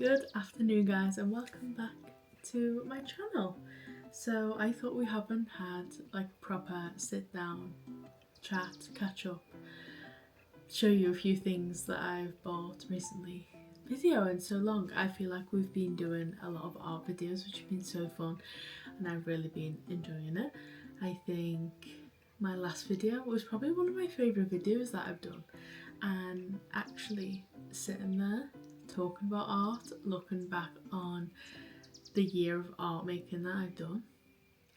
Good afternoon guys and welcome back to my channel. So I thought we haven't had like a proper sit down chat, catch up, show you a few things that I've bought recently. Video in so long. I feel like we've been doing a lot of art videos which have been so fun and I've really been enjoying it. I think my last video was probably one of my favourite videos that I've done, and actually sitting there talking about art, looking back on the year of art making that I've done,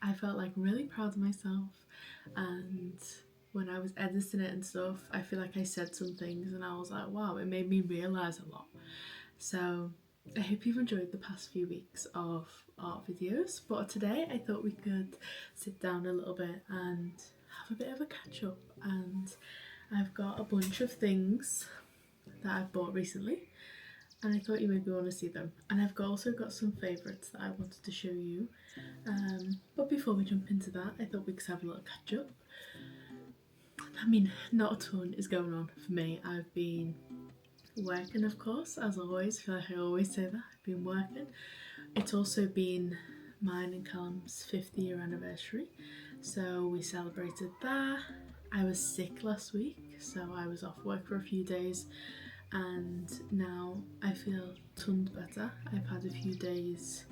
I felt like really proud of myself. And when I was editing it and stuff, I feel like I said some things and I was like, wow, it made me realise a lot. So I hope you've enjoyed the past few weeks of art videos, but today I thought we could sit down a little bit and have a bit of a catch up. And I've got a bunch of things that I've bought recently and I thought you maybe want to see them, and I've also got some favourites that I wanted to show you, but before we jump into that I thought we could have a little catch up. I mean, not a ton is going on for me. I've been working, of course, as always. I feel like I always say that, I've been working. It's also been mine and Callum's 5th year anniversary, so we celebrated that. I was sick last week, so I was off work for a few days, and now I feel tons better. I've had a few days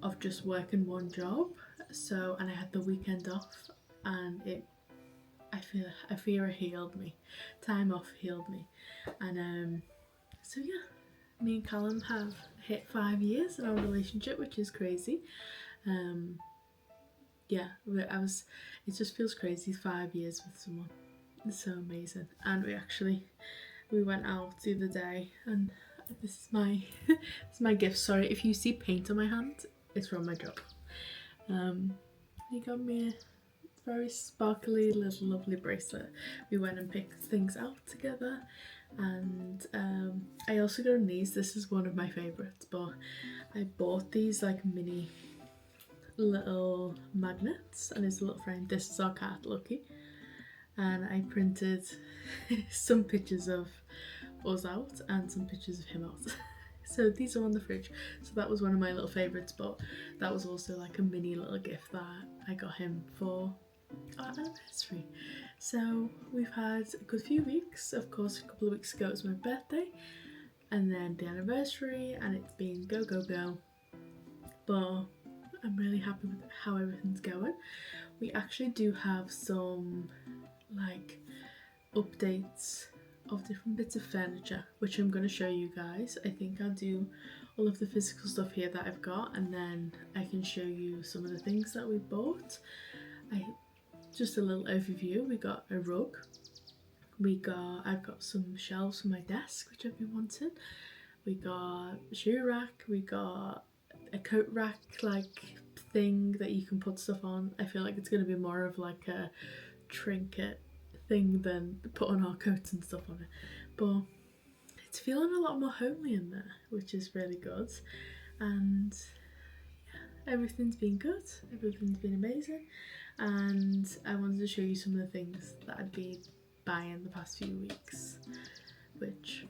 of just working one job, so, and I had the weekend off, and I feel it healed me. Time off healed me, and so yeah, me and Callum have hit 5 years in our relationship, which is crazy. Yeah, it just feels crazy, 5 years with someone. It's so amazing. And we went out the other day, and this is my this is my gift. Sorry if you see paint on my hand, it's from my job. He got me a very sparkly little lovely bracelet. We went and picked things out together, and I also got these. This is one of my favourites, but I bought these like mini little magnets, and it's a little frame. This is our cat Lucky, and I printed some pictures of us out and some pictures of him out. So these are on the fridge. So that was one of my little favourites, but that was also like a mini little gift that I got him for our anniversary. So we've had a good few weeks. Of course, a couple of weeks ago it was my birthday, and then the anniversary, and it's been go go go, but I'm really happy with how everything's going. We actually do have some like updates of different bits of furniture which I'm going to show you guys. I think I'll do all of the physical stuff here that I've got, and then I can show you some of the things that we bought. Just a little overview. We got a rug, I've got some shelves for my desk which I've been wanting, we got a shoe rack, we got a coat rack like thing that you can put stuff on. I feel like it's going to be more of like a trinket thing than putting our coats and stuff on it, but it's feeling a lot more homely in there, which is really good. And yeah, everything's been good, everything's been amazing, and I wanted to show you some of the things that I'd been buying the past few weeks, which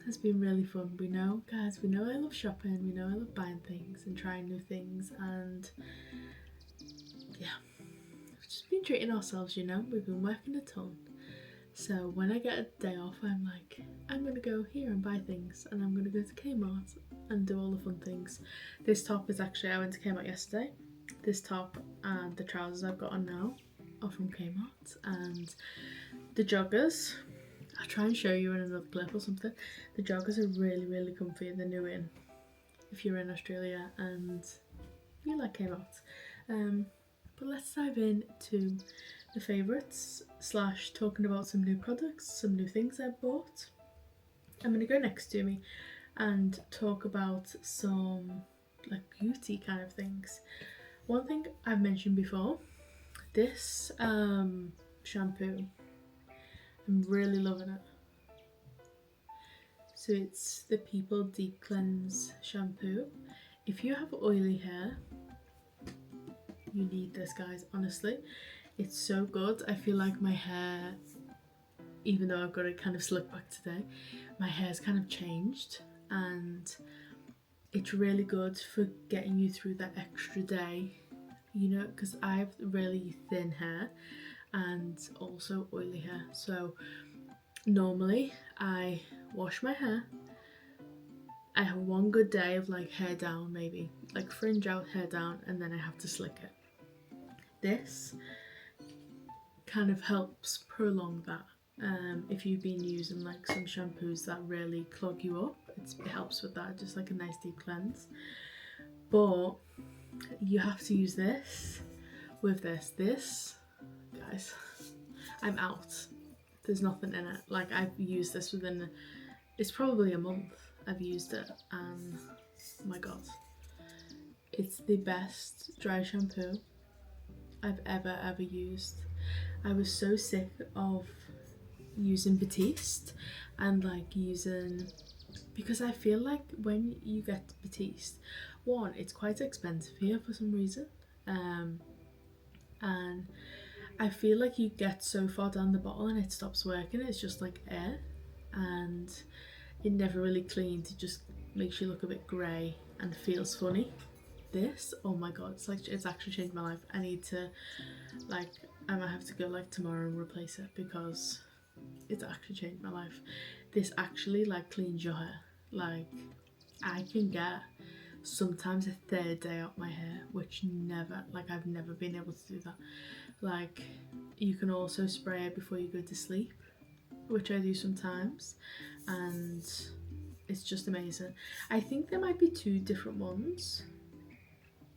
has been really fun. We know, guys, we know I love shopping, we know I love buying things and trying new things, and yeah, we've just been treating ourselves, you know. We've been working a ton, so when I get a day off I'm like, I'm gonna go here and buy things, and I'm gonna go to Kmart and do all the fun things. This top is actually, I went to Kmart yesterday. This top and the trousers I've got on now are from Kmart, and the joggers, I'll try and show you in another clip or something. The joggers are really, really comfy. They're new in, if you're in Australia and you like Kmart. But let's dive into the favourites / talking about some new products, some new things I bought. I'm going to go next to me and talk about some like beauty kind of things. One thing I've mentioned before, this shampoo, I'm really loving it. So it's the People Deep Cleanse shampoo. If you have oily hair, you need this, guys, honestly. It's so good. I feel like my hair, even though I've got it kind of slicked back today, my hair's kind of changed, and it's really good for getting you through that extra day, you know, because I have really thin hair and also oily hair. So normally I wash my hair, I have one good day of like hair down, maybe like fringe out, hair down, and then I have to slick it. This kind of helps prolong that. If you've been using like some shampoos that really clog you up, it helps with that, just like a nice deep cleanse. But you have to use this with this, guys, I'm out. There's nothing in it. Like, I've used this within, it's probably a month I've used it, and oh my god, it's the best dry shampoo I've ever used. I was so sick of using Batiste and like using, because I feel like when you get Batiste, one, it's quite expensive here for some reason, and I feel like you get so far down the bottle and it stops working. It's just like air, and it never really cleans. It just makes you look a bit grey and feels funny. This, oh my god, it's like, it's actually changed my life. I need to, like, I might have to go like tomorrow and replace it because it's actually changed my life. This actually like cleans your hair. Like, I can get sometimes a third day out my hair, which never, like, I've never been able to do that. Like, you can also spray it before you go to sleep, which I do sometimes, and it's just amazing. I think there might be two different ones,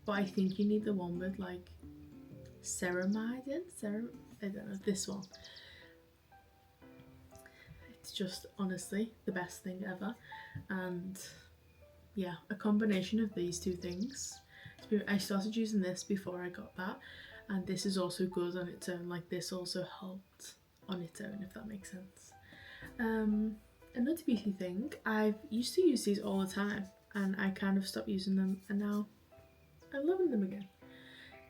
but I think you need the one with like ceramide in, I don't know, this one. It's just honestly the best thing ever, and yeah, a combination of these two things. I started using this before I got that, and this is also good on its own. Like, this also helped on its own, if that makes sense. Another beauty thing, I used to use these all the time and I kind of stopped using them, and now I'm loving them again.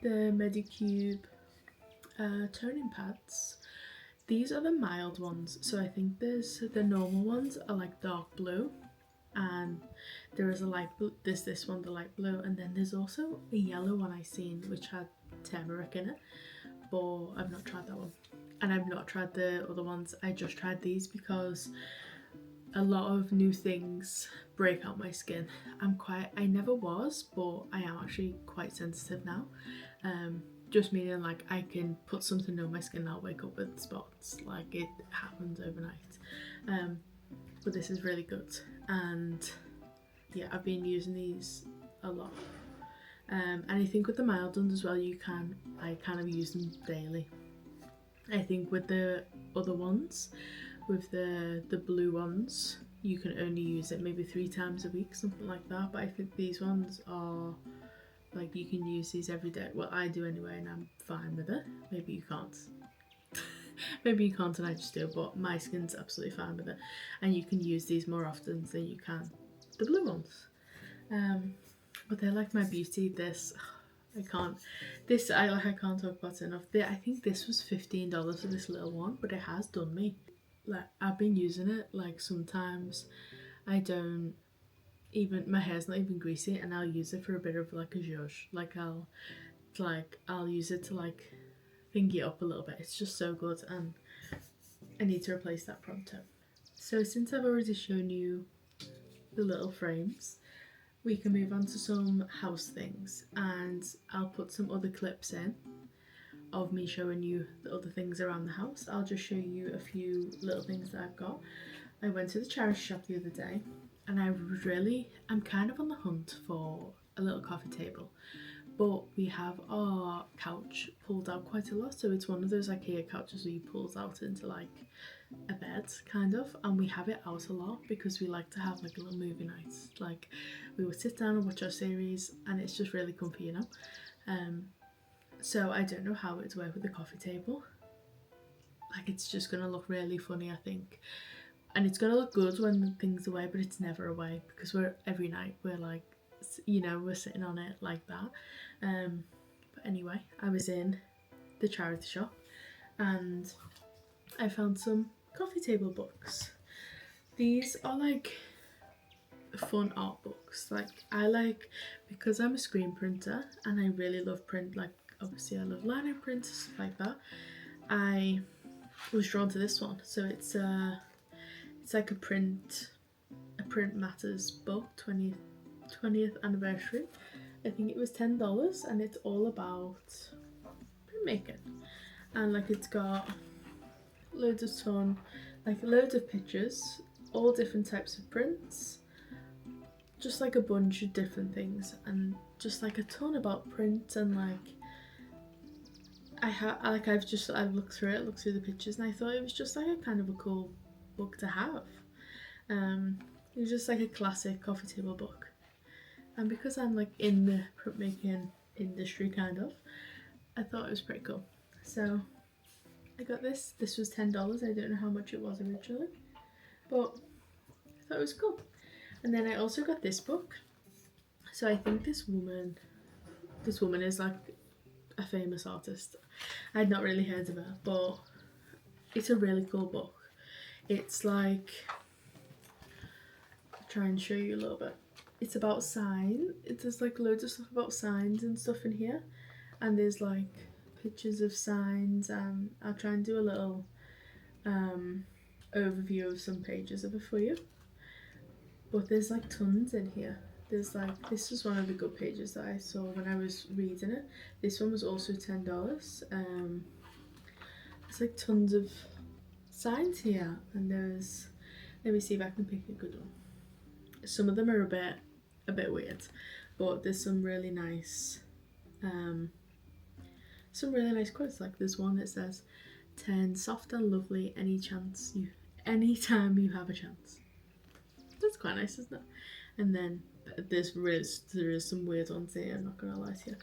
The Medicube toning pads. These are the mild ones, so I think there's the normal ones are like dark blue, and there is a light blue, this one, the light blue, and then there's also a yellow one I seen which had turmeric in it, but I've not tried that one, and I've not tried the other ones. I just tried these because a lot of new things break out my skin. I never was, but I am actually quite sensitive now. Just meaning like I can put something on my skin and I'll wake up with spots, like it happens overnight. But this is really good, and yeah, I've been using these a lot. And I think with the mild ones as well, I kind of use them daily. I think with the other ones, with the blue ones, you can only use it maybe 3 times a week, something like that. But I think these ones are like, you can use these every day. Well, I do anyway, and I'm fine with it. Maybe you can't. Maybe you can't and I just do, but my skin's absolutely fine with it. And you can use these more often than you can the blue ones. But they're like my beauty. This, I can't talk about it enough. I think this was $15 for this little one, but it has done me. Like, I've been using it, like sometimes I don't even, my hair's not even greasy, and I'll use it for a bit of like a zhuzh. Like I'll use it to like thingy it up a little bit. It's just so good, and I need to replace that pronto. So since I've already shown you the little frames, we can move on to some house things, and I'll put some other clips in of me showing you the other things around the house. I'll just show you a few little things that I've got. I went to the charity shop the other day, and I'm kind of on the hunt for a little coffee table, but we have our couch pulled out quite a lot, so it's one of those IKEA couches where you pulls out into like a bed kind of, and we have it out a lot because we like to have like a little movie night. Like, we would sit down and watch our series, and it's just really comfy, you know. So I don't know how it's work with the coffee table. Like, it's just gonna look really funny, I think, and it's gonna look good when the thing's away, but it's never away because every night we're like, you know, we're sitting on it like that. But anyway, I was in the charity shop and I found some coffee table books. These are like fun art books. Like I like, because I'm a screen printer and I really love print, like obviously I love lino print, stuff like that. I was drawn to this one. So it's like a print matters book, 20th anniversary. I think it was $10, and it's all about printmaking. And like it's got loads of pictures, all different types of prints, just like a bunch of different things, and just like a ton about print. And like I've looked through the pictures, and I thought it was just like a kind of a cool book to have. It was just like a classic coffee table book, and because I'm like in the printmaking industry kind of, I thought it was pretty cool. So I got this. This was $10. I don't know how much it was originally, but I thought it was cool. And then I also got this book. So I think this woman is like a famous artist. I'd not really heard of her, but it's a really cool book. It's like, I'll try and show you a little bit. It's about sign. There's like loads of stuff about signs and stuff in here, and there's like pictures of signs. I'll try and do a little overview of some pages of it for you. But there's like tons in here. There's like, this was one of the good pages that I saw when I was reading it. This one was also $10. There's like tons of signs here, and let me see if I can pick a good one. Some of them are a bit weird, but there's some really nice quotes. Like there's one that says, "Turn soft and lovely anytime you have a chance." That's quite nice, isn't it? And then there is some weird ones here, I'm not gonna lie to you,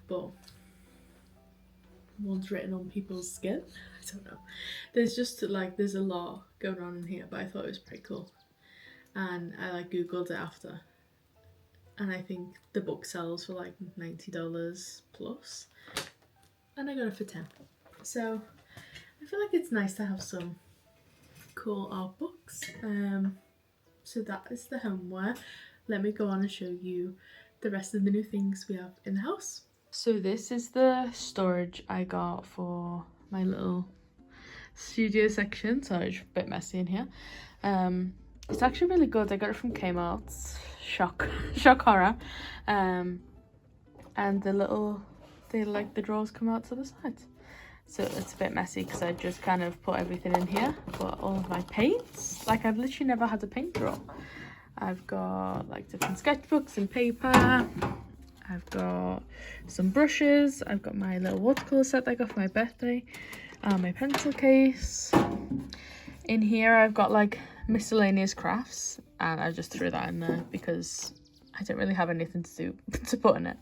but one's written on people's skin. I don't know. There's a lot going on in here, but I thought it was pretty cool, and I like googled it after, and I think the book sells for like $90 plus, and I got it for 10. So I feel like it's nice to have some cool art books. So that is the homeware. Let me go on and show you the rest of the new things we have in the house. So this is the storage I got for my little studio section. So it's a bit messy in here. It's actually really good. I got it from Kmart. Shock horror. And the drawers come out to the sides. So it's a bit messy because I just kind of put everything in here. But all of my paints, like I've literally never had a paint drawer. I've got like different sketchbooks and paper. I've got some brushes. I've got my little watercolour set that I got for my birthday. My pencil case. In here I've got like miscellaneous crafts, and I just threw that in there because I don't really have anything to put in it.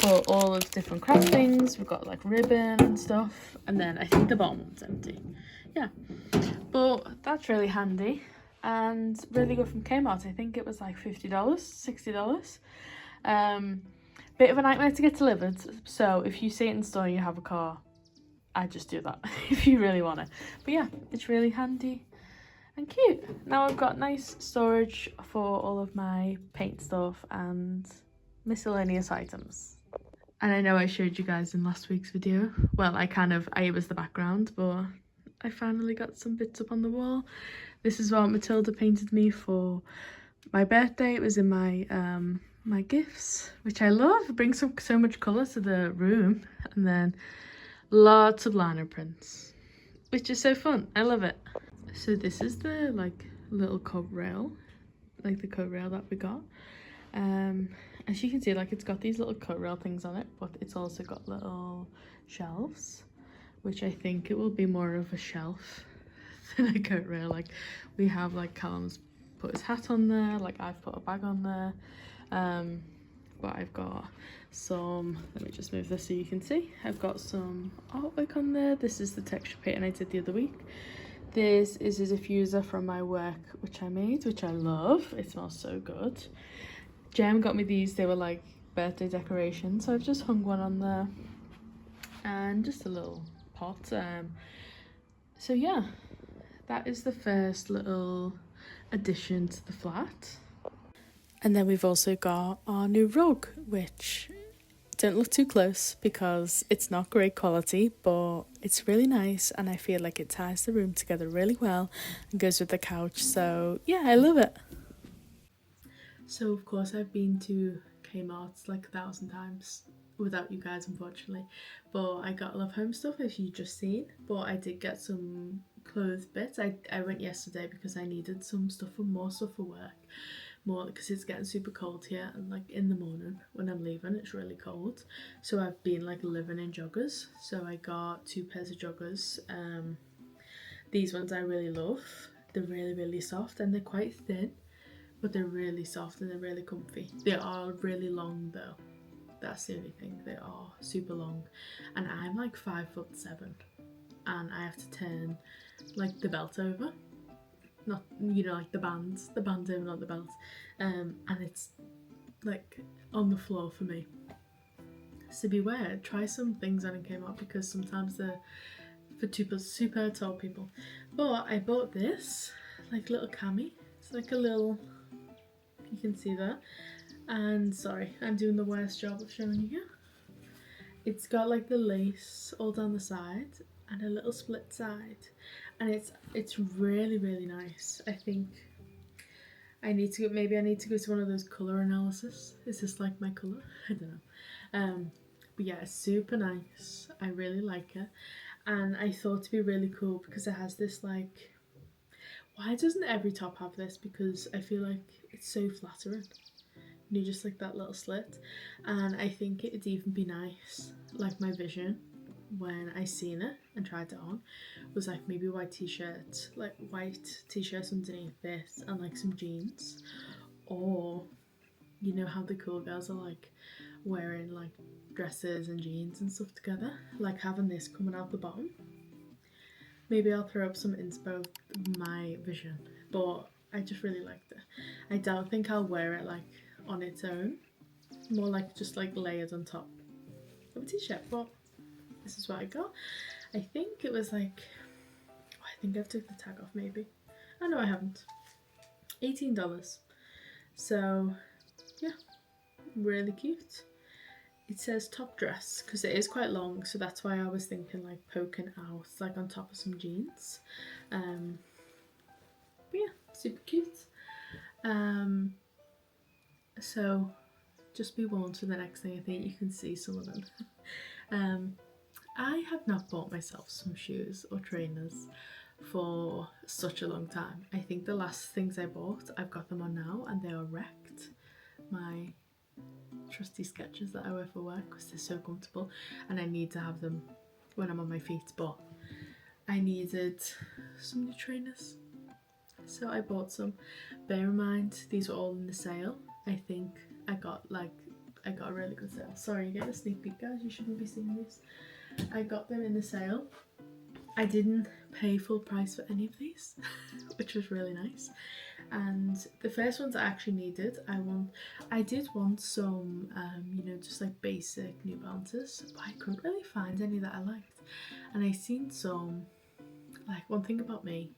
But all of different craft things. We've got like ribbon and stuff, and then I think the bottom one's empty. Yeah, but that's really handy and really good from Kmart. I think it was like $50, $60. Bit of a nightmare to get delivered, so if you see it in store and you have a car, I just do that if you really want it. But yeah, it's really handy and cute. Now I've got nice storage for all of my paint stuff and miscellaneous items. And I know I showed you guys in last week's video, well, I was the background, but I finally got some bits up on the wall. This is what Matilda painted me for my birthday. It was in my my gifts, which I love. It brings so much colour to the room. And then lots of liner prints, which is so fun. I love it. So this is the like little coat rail, like the coat rail that we got. As you can see, like it's got these little coat rail things on it, but it's also got little shelves, which I think it will be more of a shelf than a coat rail. Like we have like Callum's put his hat on there, like I've put a bag on there, but I've got some, let me just move this so you can see, I've got some artwork on there. This is the texture painting I did the other week. This is a diffuser from my work which I made, which I love. It smells so good. Jem got me these, they were like birthday decorations, so I've just hung one on there, and just a little pot. So yeah, that is the first little addition to the flat. And then we've also got our new rug, which don't look too close because it's not great quality, but it's really nice and I feel like it ties the room together really well and goes with the couch. So yeah, I love it. So of course I've been to Kmart like 1,000 times without you guys, unfortunately, but I got a lot of home stuff as you just seen. But I did get some clothes bits. I went yesterday because I needed some stuff for more stuff for work, more because it's getting super cold here, and like in the morning when I'm leaving it's really cold, so I've been like living in joggers. So I got 2 pairs of joggers. These ones I really love. They're really soft and they're quite thin, but they're really soft and they're really comfy. They are really long though, that's the only thing. They are super long, and I'm like 5'7", and I have to turn like the belt over, not, you know, like the bands over, not the belt, and it's like on the floor for me. So beware, try some things on in Kmart because sometimes they're for super tall people. But I bought this like little cami. It's like a little, you can see that. And sorry, I'm doing the worst job of showing you here. It's got like the lace all down the side and a little split side, and it's really nice. I think I need to go to one of those colour analysis. Is this like my colour? I don't know. But yeah, it's super nice. I really like it, and I thought it'd be really cool because it has this like. Why doesn't every top have this? Because I feel like it's so flattering. You know, just like that little slit, and I think it'd even be nice. Like my vision when I seen it and tried it on was like maybe white t-shirt, like white t-shirts underneath this and like some jeans, or you know how the cool girls are like wearing like dresses and jeans and stuff together, like having this coming out the bottom. Maybe I'll throw up some inspo my vision, but I just really liked it. I don't think I'll wear it like on its own, more like just like layered on top of a t-shirt, but this is what I got. I think it was like, oh, I think I've took the tag off maybe. Oh no, I haven't. $18. So yeah, really cute. It says top dress because it is quite long, so that's why I was thinking like poking out like on top of some jeans. But yeah, super cute. So just be warned for the next thing. I think you can see some of them. I have not bought myself some shoes or trainers for such a long time. I think the last things I bought, I've got them on now and they are wrecked. My trusty Skechers that I wear for work because they're so comfortable, and I need to have them when I'm on my feet, but I needed some new trainers, so I bought some. Bear in mind these were all in the sale. I think I got a really good sale. Sorry, you get a sneak peek, guys, you shouldn't be seeing this. I got them in the sale. I didn't pay full price for any of these, which was really nice. And the first ones I actually needed, I did want some, you know, just like basic New Balances, but I couldn't really find any that I liked. And I seen some, like one thing about me,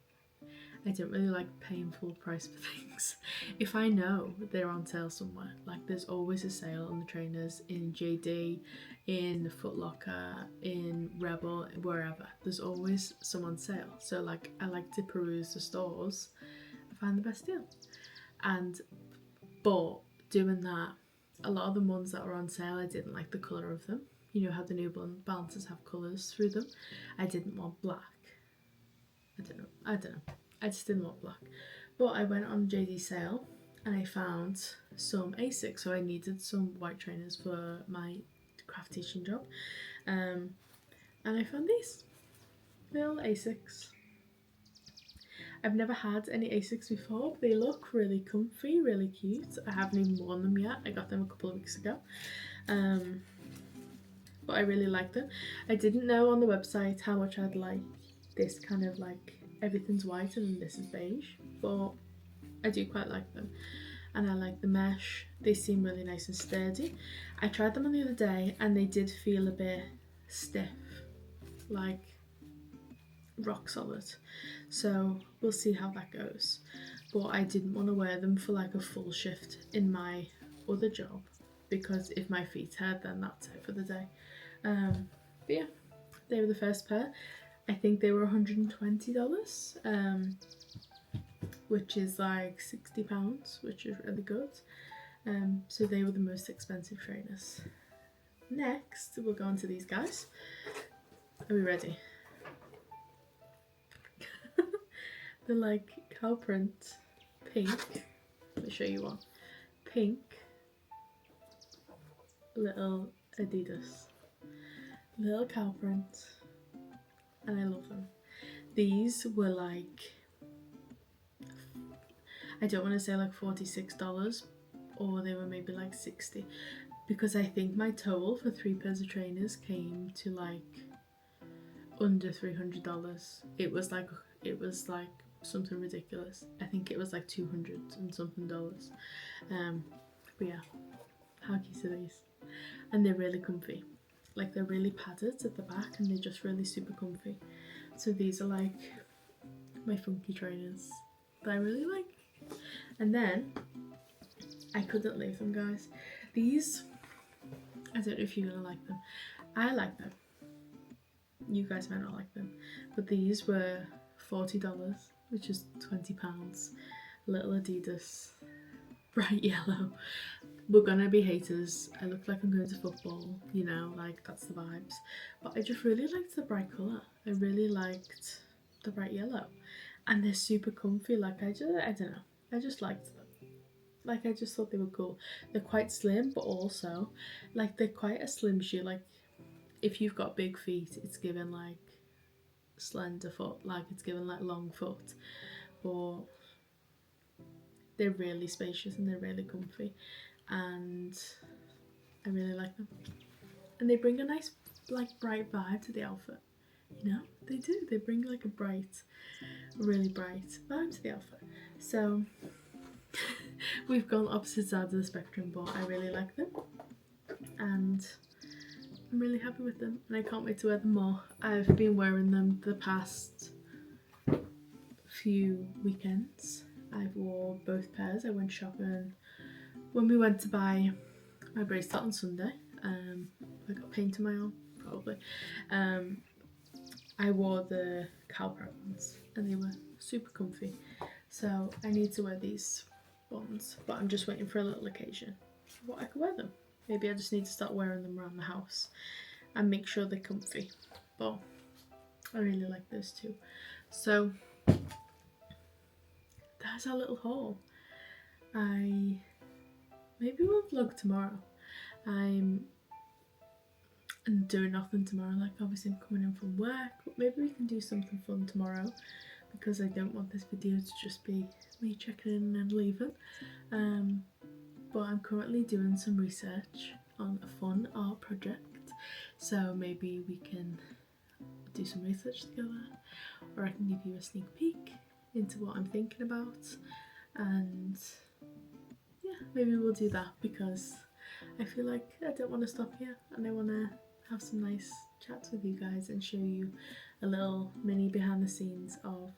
I don't really like paying full price for things. If I know they're on sale somewhere, like there's always a sale on the trainers in JD, in Foot Locker, in Rebel, wherever. There's always some on sale. So like I like to peruse the stores and find the best deal. But doing that, a lot of the ones that were on sale, I didn't like the colour of them. You know how the New Balances have colours through them. I didn't want black. I don't know. I just didn't want black. But I went on JD sale and I found some Asics, so I needed some white trainers for my craft teaching job. And I found these little Asics. I've never had any Asics before, but they look really comfy, really cute. I haven't even worn them yet. I got them a couple of weeks ago. But I really like them. I didn't know on the website how much I'd like this kind of like everything's white and this is beige, but I do quite like them, and I like the mesh. They seem really nice and sturdy. I tried them on the other day and they did feel a bit stiff, like rock solid. So we'll see how that goes. But I didn't want to wear them for like a full shift in my other job, because if my feet hurt, then that's it for the day. But yeah, they were the first pair. I think they were $120, which is like £60, which is really good. So they were the most expensive trainers. Next, we'll go on to these guys. Are we ready? They're like cow print, pink. Let me show you one. Pink, little Adidas, little cow print, and I love them. These were like, I don't want to say like $46, or they were maybe like 60, because I think my total for 3 pairs of trainers came to like under $300. It was like something ridiculous. I think it was like $200 and something. But yeah, how cute are these? And they're really comfy. Like, they're really padded at the back, and they're just really super comfy. So these are like my funky trainers that I really like. And then I couldn't leave them, guys. These, I don't know if you're gonna like them. I like them. You guys might not like them, but these were $40, which is £20. Little Adidas, bright yellow. We're gonna be haters. I look like I'm going to football, you know, like that's the vibes. But I just really liked the bright colour. I really liked the bright yellow, and they're super comfy. Like, I don't know. I just liked them. Like, I just thought they were cool. They're quite slim, but also like they're quite a slim shoe. Like, if you've got big feet, it's given like slender foot, like it's given like long foot. But they're really spacious and they're really comfy, and I really like them. And they bring a nice like bright vibe to the outfit. You know, they do. They bring like a bright, really bright vibe to the outfit. So we've gone opposite sides of the spectrum, but I really like them, and I'm really happy with them, and I can't wait to wear them more. I've been wearing them the past few weekends. I've wore both pairs. I went shopping when we went to buy my bracelet on Sunday. I got paint on my arm, probably. I wore the cow print ones, and they were super comfy. So I need to wear these ones, but I'm just waiting for a little occasion what I can wear them. Maybe I just need to start wearing them around the house and make sure they're comfy. But I really like those too. So that's our little haul. Maybe we'll vlog tomorrow. I'm doing nothing tomorrow. Like, obviously I'm coming in from work, but maybe we can do something fun tomorrow, because I don't want this video to just be me checking in and leaving. But I'm currently doing some research on a fun art project, so maybe we can do some research together, or I can give you a sneak peek into what I'm thinking about. And yeah, maybe we'll do that, because I feel like I don't want to stop here, and I want to have some nice chats with you guys and show you a little mini behind the scenes of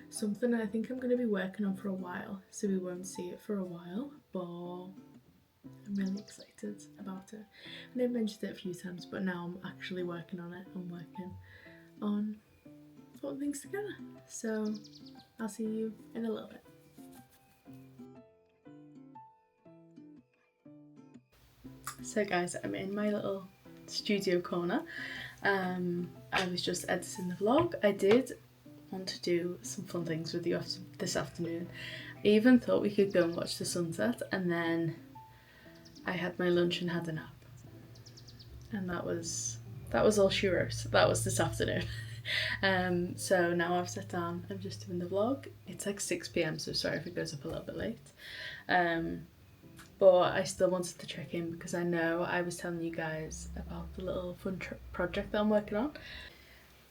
something I think I'm going to be working on for a while, so we won't see it for a while, but I'm really excited about it. And I've mentioned it a few times, but now I'm actually working on it. I'm working on putting things together. So I'll see you in a little bit. So guys, I'm in my little studio corner. I was just editing the vlog. I did want to do some fun things with you this afternoon. I even thought we could go and watch the sunset, and then I had my lunch and had a nap, and that was all she wrote. That was this afternoon. So now I've sat down, I'm just doing the vlog. It's like 6 PM, so sorry if it goes up a little bit late. But I still wanted to check in, because I know I was telling you guys about the little fun project that I'm working on.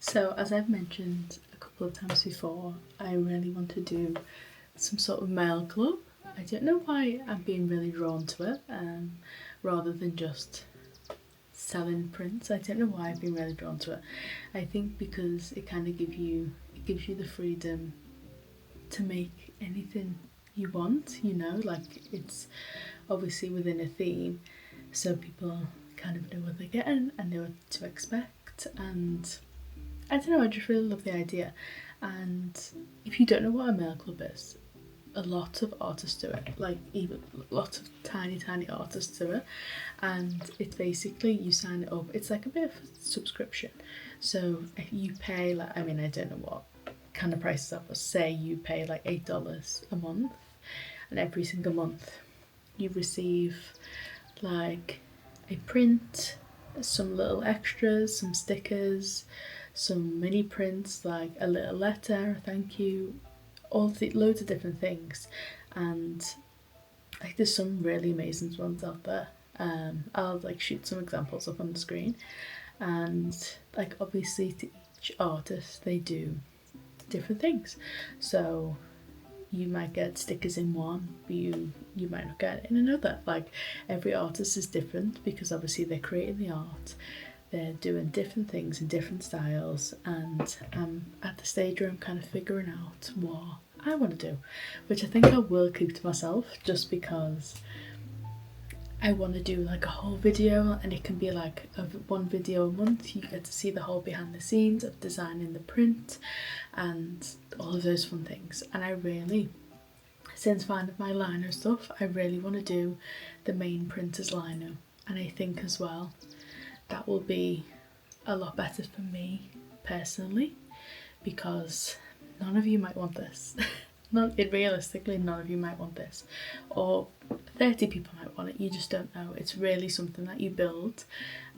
So as I've mentioned a couple of times before, I really want to do some sort of mail club. I don't know why I'm being really drawn to it, rather than just selling prints. I don't know why I've been really drawn to it. I think because it kind of gives you gives you the freedom to make anything you want, you know, like it's obviously within a theme, so people kind of know what they're getting and know what to expect. And I don't know, I just really love the idea. And if you don't know what a mail club is, a lot of artists do it, like even lots of tiny artists do it. And it's basically, you sign it up, it's like a bit of a subscription. So you pay, like, I mean, I don't know what kind of prices are, but say you pay like $8 a month, and every single month you receive like a print, some little extras, some stickers, some mini prints, like a little letter, a thank you, loads of different things. And like there's some really amazing ones out there. I'll like shoot some examples up on the screen, and like obviously to each artist they do different things. So you might get stickers in one, but you might not get it in another. Like every artist is different, because obviously they're creating the art, they're doing different things in different styles, and I'm at the stage where I'm kind of figuring out what I want to do, which I think I will keep to myself, just because I want to do like a whole video, and it can be like one video a month. You get to see the whole behind the scenes of designing the print and all of those fun things. And I really, since finding my lino stuff, I really want to do the main print as lino. And I think as well that will be a lot better for me personally, because none of you might want this. Realistically, none of you might want this, or 30 people might want it, you just don't know. It's really something that you build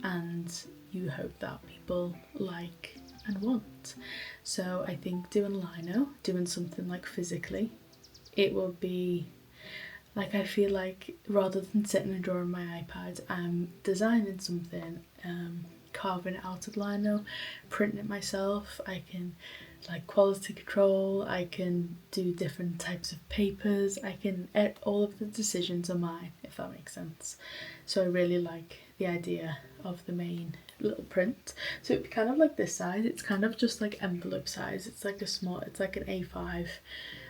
and you hope that people like and want. So I think doing lino, doing something like physically, it will be like, I feel like rather than sitting and drawing my iPad, I'm designing something, carving it out of lino, printing it myself. I can like quality control, I can do different types of papers, I can, all of the decisions are mine, if that makes sense. So I really like the idea of the main little print. So it'd be kind of like this size, it's kind of just like envelope size, it's like a small, it's like an A5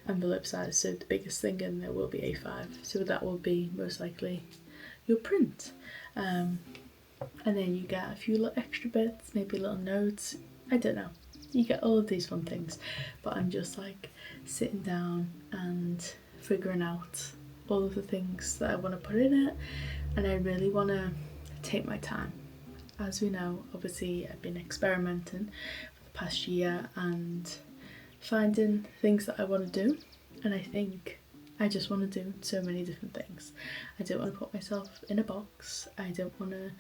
envelope size, so the biggest thing in there will be A5, so that will be most likely your print. And then you get a few little extra bits, maybe little notes, I don't know. You get all of these fun things, but I'm just like sitting down and figuring out all of the things that I want to put in it, and I really want to take my time. As we know, obviously I've been experimenting for the past year and finding things that I want to do, and I think I just want to do so many different things. I don't want to put myself in a box. I don't want to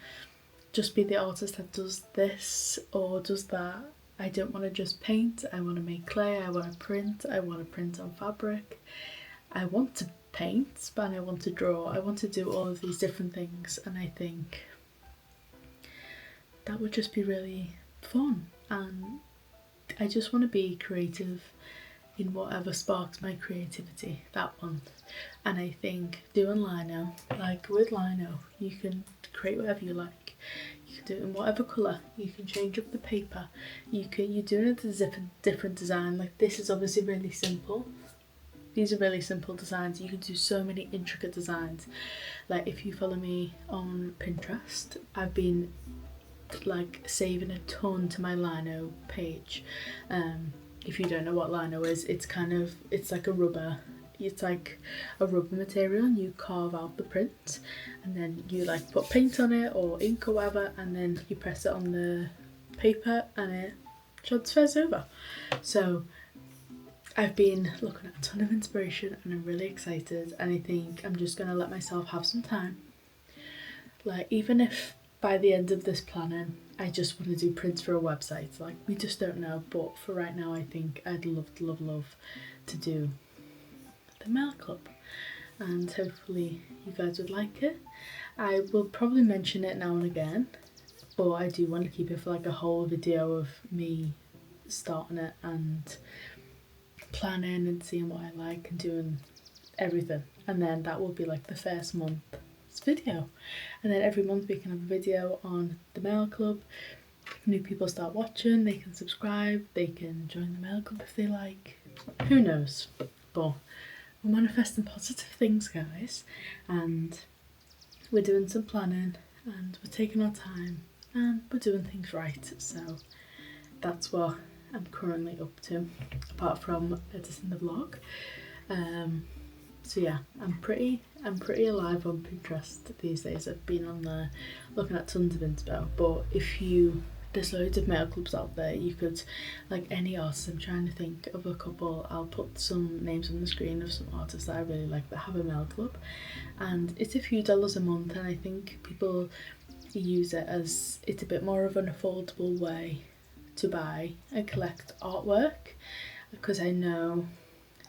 just be the artist that does this or does that. I don't want to just paint, I want to make clay, I want to print on fabric, I want to paint, but I want to draw, I want to do all of these different things, and I think that would just be really fun. And I just want to be creative in whatever sparks my creativity that month. And I think doing lino, like with lino, you can create whatever you like. You can do it in whatever colour, you can change up the paper, you're doing it as a different design. Like this is obviously really simple. These are really simple designs. You can do so many intricate designs. Like if you follow me on Pinterest, I've been like saving a ton to my lino page. If you don't know what lino is, it's like a rubber. It's like a rubber material, and you carve out the print, and then you like put paint on it or ink or whatever, and then you press it on the paper and it transfers over. So I've been looking at a ton of inspiration and I'm really excited, and I think I'm just going to let myself have some time. Like even if by the end of this planning I just want to do prints for a website, like we just don't know, but for right now I think I'd love to do the mail club, and hopefully you guys would like it. I will probably mention it now and again, but I do want to keep it for like a whole video of me starting it and planning and seeing what I like and doing everything, and then that will be like the first month's video, and then every month we can have a video on the mail club, new people start watching, they can subscribe, they can join the mail club if they like. Who knows? But we're manifesting positive things, guys, and we're doing some planning and we're taking our time and we're doing things right. So that's what I'm currently up to, apart from editing the vlog. So yeah, I'm pretty alive on Pinterest these days. I've been on there looking at tons of inspo, but there's loads of mail clubs out there. You could, like any artist, I'm trying to think of a couple. I'll put some names on the screen of some artists that I really like that have a mail club, and it's a few dollars a month, and I think people use it as it's a bit more of an affordable way to buy and collect artwork, because I know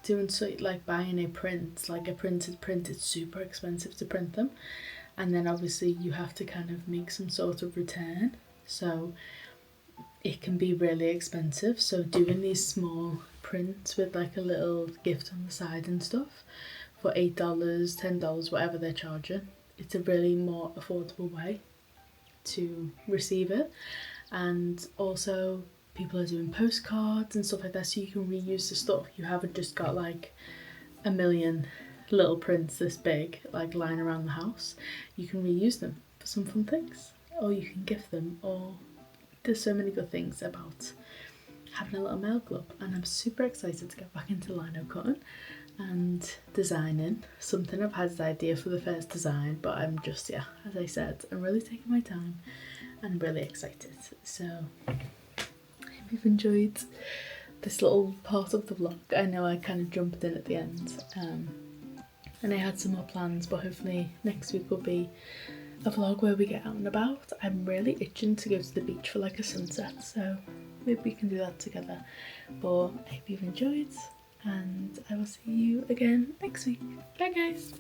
doing so, like buying a print, like a printed print, it's super expensive to print them, and then obviously you have to kind of make some sort of return, so it can be really expensive. So doing these small prints with like a little gift on the side and stuff for $8, $10, whatever they're charging, it's a really more affordable way to receive it. And also people are doing postcards and stuff like that, so you can reuse the stuff. You haven't just got like a million little prints this big like lying around the house. You can reuse them for some fun things, or you can gift them, or there's so many good things about having a little mail club. And I'm super excited to get back into lino cutting and designing something. I've had this idea for the first design, but I'm just, yeah, as I said, I'm really taking my time and I'm really excited. So I hope you've enjoyed this little part of the vlog. I know I kind of jumped in at the end, and I had some more plans, but hopefully next week will be a vlog where we get out and about. I'm really itching to go to the beach for like a sunset, so maybe we can do that together. But I hope you've enjoyed, and I will see you again next week. Bye guys!